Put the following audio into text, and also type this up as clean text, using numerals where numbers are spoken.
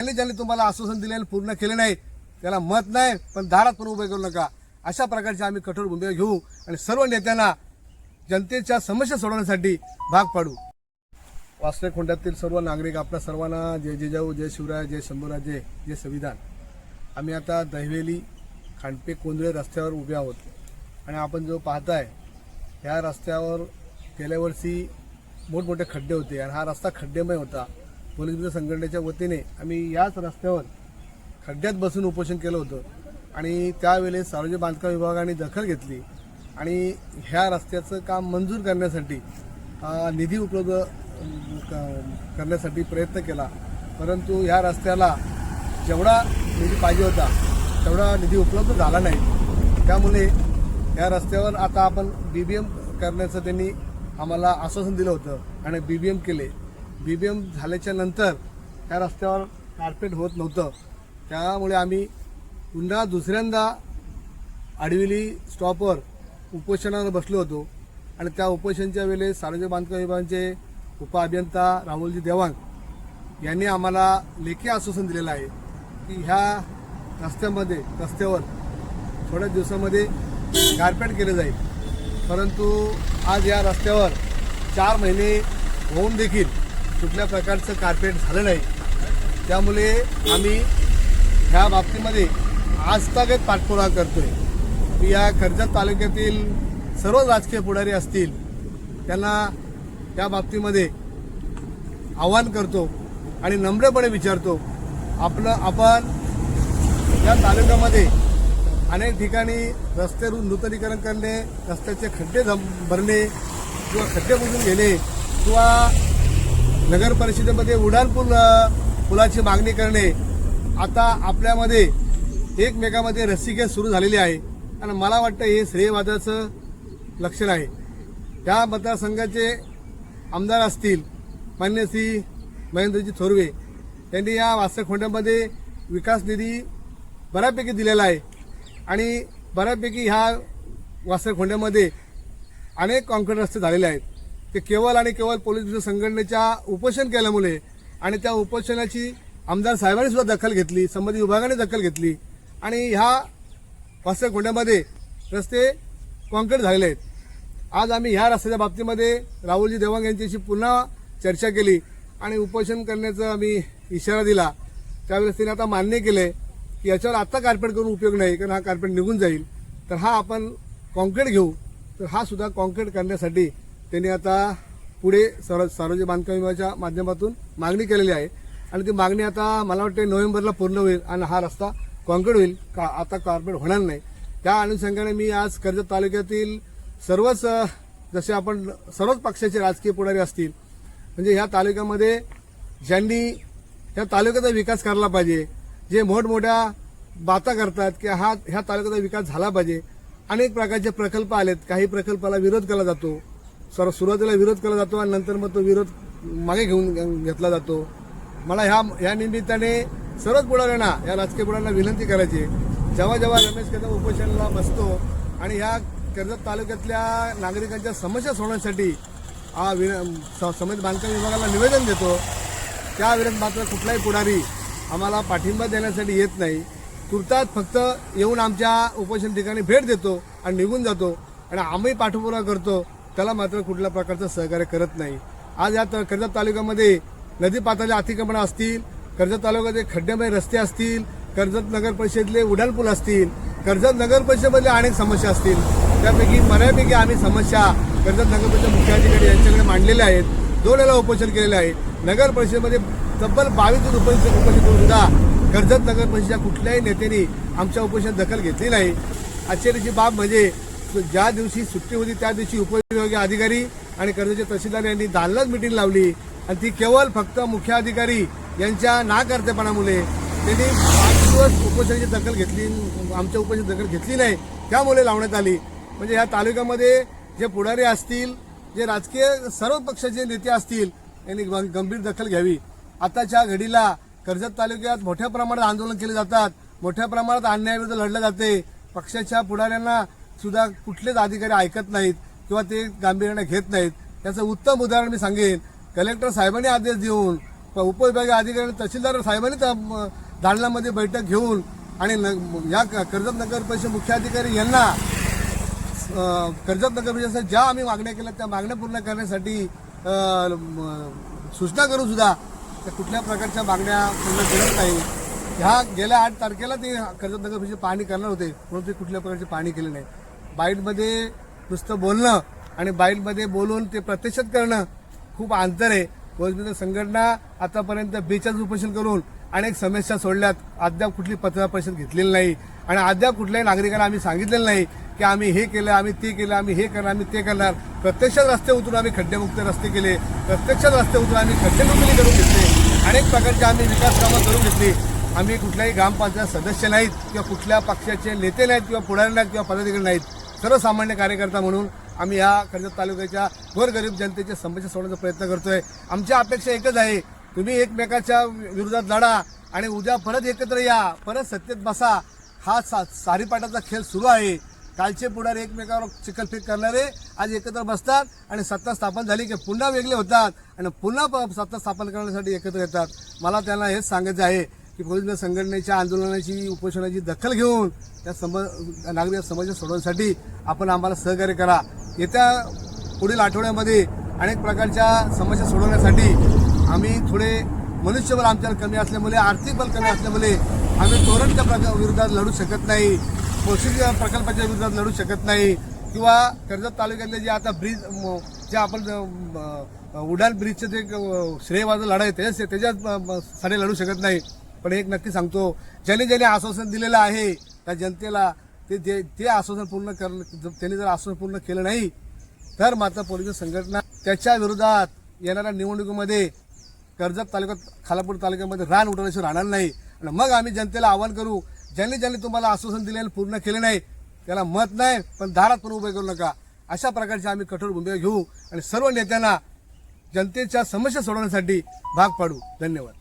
ज्यांनी तुम्हाला आश्वासन दिले पूर्ण केले नाही त्याला मत नाही पण दारात पण उभे करू नका, अशा प्रकारची आम्ही कठोर भूमिका घेऊ आणि सर्व नेत्यांना जनतेच्या समस्या सोडवण्यासाठी भाग पाडू। वासरेखोंड्यातील सर्व नागरिक आपल्या सर्वांना जय जिजाऊ, जय शिवराय, जय शंभूराजे, जय संविधान। आम्ही आता दहिवेली खांडपे कोंदळे रस्त्यावर उभे आहोत आणि आपण जो पाहताय ह्या रस्त्यावर गेल्या वर्षी मोठमोठे खड्डे होते आणि हा रस्ता खड्डेमय होता। पोलीस मित्र संघटनेच्या वतीने आम्ही याच रस्त्यावर खड्ड्यात बसून उपोषण केलं होतं आणि त्यावेळेस सार्वजनिक बांधकाम विभागाने दखल घेतली आणि ह्या रस्त्याचं काम मंजूर करण्यासाठी निधी उपलब्ध करण्यासाठी प्रयत्न केला, परंतु ह्या रस्त्याला जेवढा निधी पाहिजे होता तेवढा निधी उपलब्ध झाला नाही। त्यामुळे या रस्त्यावर आता आपण BBM करण्याचं त्यांनी आम्हाला आश्वासन दिलं होतं आणि BBM केले। BBM झाल्याच्या नंतर या रस्त्यावर कार्पेट होत नव्हतं, त्यामुळे आम्ही पुन्हा दुसऱ्यांदा आडविली स्टॉपवर उपोषणाला बसलो होतो आणि त्या उपोषणाच्या वेळेस सार्वजनिक बांधकाम विभागाचे उपअभियंता राहुलजी देवांग यांनी आम्हाला लेखी आश्वासन दिलेलं आहे की ह्या रस्त्यावर थोड्या दिवसामध्ये कार्पेट केले जाईल, परंतु आज या रस्त्यावर 4 महिने होऊन देखील कुठल्या प्रकारचं कार्पेट झालं नाही। त्यामुळे आम्ही ह्या बाबतीमध्ये आजतागत पाठपुरावा करतोय। या कर्जत तालुक्यातील सर्व राजकीय पुढारी असतील त्यांना या बाबतीमध्ये आवाहन करतो आणि नम्रपणे विचारतो, आपण या तालुक्यामध्ये अनेक ठिकाणी रस्ते नूतनीकरण करणे, रस्त्याचे खड्डे भरणे किंवा खड्डे बुजून घेणे किंवा नगर परिषदेमध्ये उड्डाणपूल पुलाची मागणी करणे, आता आपल्यामध्ये एकमेकामध्ये रस्सीखेच सुरू झालेली आहे आणि मला वाटतं हे श्रेयवादाचं लक्षण आहे। त्या मतदारसंघाचे आमदार असतील मान्य श्री महेंद्रजी थोरवे यांनी या वासरेखोंड्यामध्ये विकास निधी बऱ्यापैकी दिलेला आहे आणि बऱ्यापैकी ह्या वासरेखोंड्यामध्ये अनेक कॉन्क्रीट रस्ते झालेले आहेत। ते केवळ आणि केवळ पोलीस मित्र संघटनेच्या उपोषण केल्यामुळे आणि त्या उपोषणाची आमदार साहेबांनी सुद्धा दखल घेतली, संबंधित विभागाने दखल घेतली आणि ह्या वासरेखोंड्यामध्ये रस्ते कॉन्क्रीट झालेले आहेत। आज आम्ही ह्या रस्त्याच्या बाबतीमध्ये राहुलजी देवांग यांच्याशी पुन्हा चर्चा केली आणि उपोषण करण्याचा आम्ही इशारा दिला। त्यावेळेस त्यांनी आता मान्य केले की याच्यावर आता कार्पेट करून उपयोग नाही, कारण हा कार्पेट निघून जाईल, तर हा आपण कॉन्क्रीट घेऊ। तर हा सुद्धा कॉन्क्रीट करण्यासाठी त्यांनी आता पुढे सार्वजनिक बांधकाम विभागाच्या माध्यमातून मागणी केलेली आहे आणि ती मागणी आता मला वाटते नोव्हेंबरला पूर्ण होईल आणि हा रस्ता कॉन्क्रीट होईल, आता कार्पेट होणार नाही। त्या अनुषंगाने मी आज कर्जत तालुक्यातील सर्वच जसे आपण सर्वच पक्षाचे राजकीय पुढारी असतील म्हणजे ह्या तालुक्यामध्ये ज्यांनी ह्या तालुक्याचा विकास करायला पाहिजे, जे मोठमोठ्या बाता करतात की ह्या तालुक्याचा विकास झाला पाहिजे, अनेक प्रकारचे प्रकल्प आलेत, काही प्रकल्पाला विरोध केला जातो, सुरुवातीला विरोध केला जातो आणि नंतर मग तो विरोध मागे घेतला जातो। मला ह्या निमित्ताने सर्वच पुढाऱ्यांना, या राजकीय पुढाऱ्यांना विनंती करायची, जेव्हा रमेश कदम उपोषणाला बसतो आणि ह्या कर्जत तालुक्यातल्या नागरिकांच्या समस्या सोडवण्यासाठी संबंधित बांधकाम विभागाला निवेदन देतो, त्यावेळेस मात्र कुठलाही पुढारी आम्हाला पाठिंबा देण्यासाठी येत नाही, तुर्तास फक्त येऊन आमच्या उपोषण ठिकाणी भेट देतो आणि निघून जातो आणि आम्ही पाठपुरावा करतो, त्याला मात्र कुठल्या प्रकारचं सहकार्य करत नाही। आज या कर्जत तालुक्यामध्ये नदी पात्राचे अतिक्रमण असतील, कर्जत तालुक्याचे खड्डेमय रस्ते असतील, कर्जत नगर परिषदेतले उड्डाणपूल असतील, कर्जत नगर परिषदेमधल्या अनेक समस्या असतील, त्यापैकी बऱ्यापैकी आम्ही समस्या कर्जत नगर परिषद मुख्याधिकारी यांच्याकडे मांडलेल्या आहेत। 2 वेळा उपोषण केलेलं आहे। नगर परिषदेमध्ये तब्बल 22 उपोषण करून सुद्धा कर्जत नगर परिषदेच्या कुठल्याही नेत्यांनी आमच्या उपोषणात दखल घेतली नाही। आश्चर्याची बाब म्हणजे ज्या दिवशी सुट्टी होती त्या दिवशी उपविभागीय अधिकारी आणि कर्जतचे तहसीलदार यांनी दालनात मिटिंग लावली आणि ती केवळ फक्त मुख्याधिकारी यांच्या नाकर्तेपणामुळे त्यांनी 5 दिवस उपोषणाची दखल घेतली, आमच्या उपोषणाची दखल घेतली नाही, त्यामुळे लावण्यात आली। म्हणजे ह्या तालुक्यामध्ये जे पुढारी असतील, जे राजकीय सर्व पक्षाचे नेते असतील यांनी गंभीर दखल घ्यावी। आताच्या घडीला कर्जत तालुक्यात मोठ्या प्रमाणात आंदोलन केले जातात, मोठ्या प्रमाणात अन्यायाविरुद्ध लढले जाते, पक्षाच्या पुढाऱ्यांना सुद्धा कुठलेच अधिकारी ऐकत नाहीत किंवा ते गांभीर्याने घेत नाहीत। त्याचं उत्तम उदाहरण मी सांगेन, कलेक्टर साहेबांनी आदेश देऊन उपविभागीय अधिकारी तहसीलदार साहेबांनी त्या दालनामध्ये बैठक घेऊन आणि या कर्जत नगर परिषद मुख्याधिकारी यांना कर्जत नगर परिषद ज्या आम्ही मागण्या केल्या त्या मागण्या पूर्ण करण्यासाठी सूचना करून सुद्धा त्या कुठल्या प्रकारच्या मागण्या पूर्ण केल्या नाही. ह्या गेल्या 8 तारखेला ते कर्जत नगर परिषद पाहणी करणार होते, म्हणून ते कुठल्या प्रकारची पाहणी केली नाही. बाईटमध्ये नुसतं बोलणं आणि बाईटमध्ये बोलून ते प्रत्यक्षात करणं खूप अंतर आहे. गोरगरीब संघटना आतापर्यंत 42 उपोषण करून अनेक समस्या सोडल्यात, अद्याप कुठली पत्रकार परिषद घेतलेली नाही आणि अद्याप कुठल्याही नागरिकांना आम्ही सांगितलेलं नाही की आम्ही हे केलं, आम्ही ते केलं, आम्ही हे करणार, आम्ही ते करणार. प्रत्यक्षात रस्ते उतरून आम्ही खड्डेमुक्त रस्ते केले, प्रत्यक्षात रस्ते उतरून आम्ही खड्डेमुक्ती करून घेतले, अनेक प्रकारचे आम्ही विकास कामं करून घेतली. आम्ही कुठल्याही ग्रामपंचायत सदस्य नाहीत किंवा कुठल्या पक्षाचे नेते नाहीत किंवा पुढारी नाहीत किंवा पदाधिकारी नाहीत. सर्वसामान्य कार्यकर्ता म्हणून आम्ही या कर्जत तालुक्याच्या गोरगरीब जनतेच्या समस्या सोडवण्याचा प्रयत्न करतोय. आमची अपेक्षा एकच आहे, तुम्ही एकमेकाच्या विरोधात लढा आणि उद्या परत एकत्र या, परत सत्तेत बसा. हा सारीपाटाचा खेळ सुरू आहे. कालचे पुढारी एकमेकावर चिखलफेक करणारे आज एकत्र बसतात आणि सत्ता स्थापन झाली की पुन्हा वेगळे होतात आणि पुन्हा सत्ता स्थापन करण्यासाठी एकत्र येतात. मला त्यांना हेच सांगायचं आहे की गोरगरीब संघटनेच्या आंदोलनाची उपोषणाची दखल घेऊन त्या नागरिक समस्या सोडवण्यासाठी आपण आम्हाला सहकार्य करा. येत्या पुढील आठवड्यामध्ये अनेक प्रकारच्या समस्या सोडवण्यासाठी आम्ही थोडे मनुष्यबळ आमच्याला कमी असल्यामुळे, आर्थिक बल कमी असल्यामुळे आम्ही तोरणच्या विरोधात लढू शकत नाही, पोषक प्रकल्पाच्या विरोधात लढू शकत नाही किंवा कर्जत तालुक्यातले जे आता ब्रिज जे आपण उडान ब्रिजचे जे श्रेयवाद लढाई त्याच्यासाठी लढू शकत नाही. पण एक नक्की सांगतो, ज्याने आश्वासन दिलेलं आहे त्या जनतेला ते आश्वासन पूर्ण त्यांनी जर आश्वासन पूर्ण केलं नाही तर मात्र पोलीस संघटना त्याच्या विरोधात येणाऱ्या निवडणुकीमध्ये कर्जत तालुक्यात, खालापूर तालुक्यामध्ये रान उठवल्याशिवाय राहणार नाही. आणि मग आम्ही जनतेला आवाहन करू, ज्यांनी तुम्हाला आश्वासन दिले पूर्ण केले नाही त्याला मत नाही पण दारात पण उभे करू नका. अशा प्रकारची आम्ही कठोर भूमिका घेऊ आणि सर्व नेत्यांना जनतेच्या समस्या सोडवण्यासाठी भाग पाडू. धन्यवाद.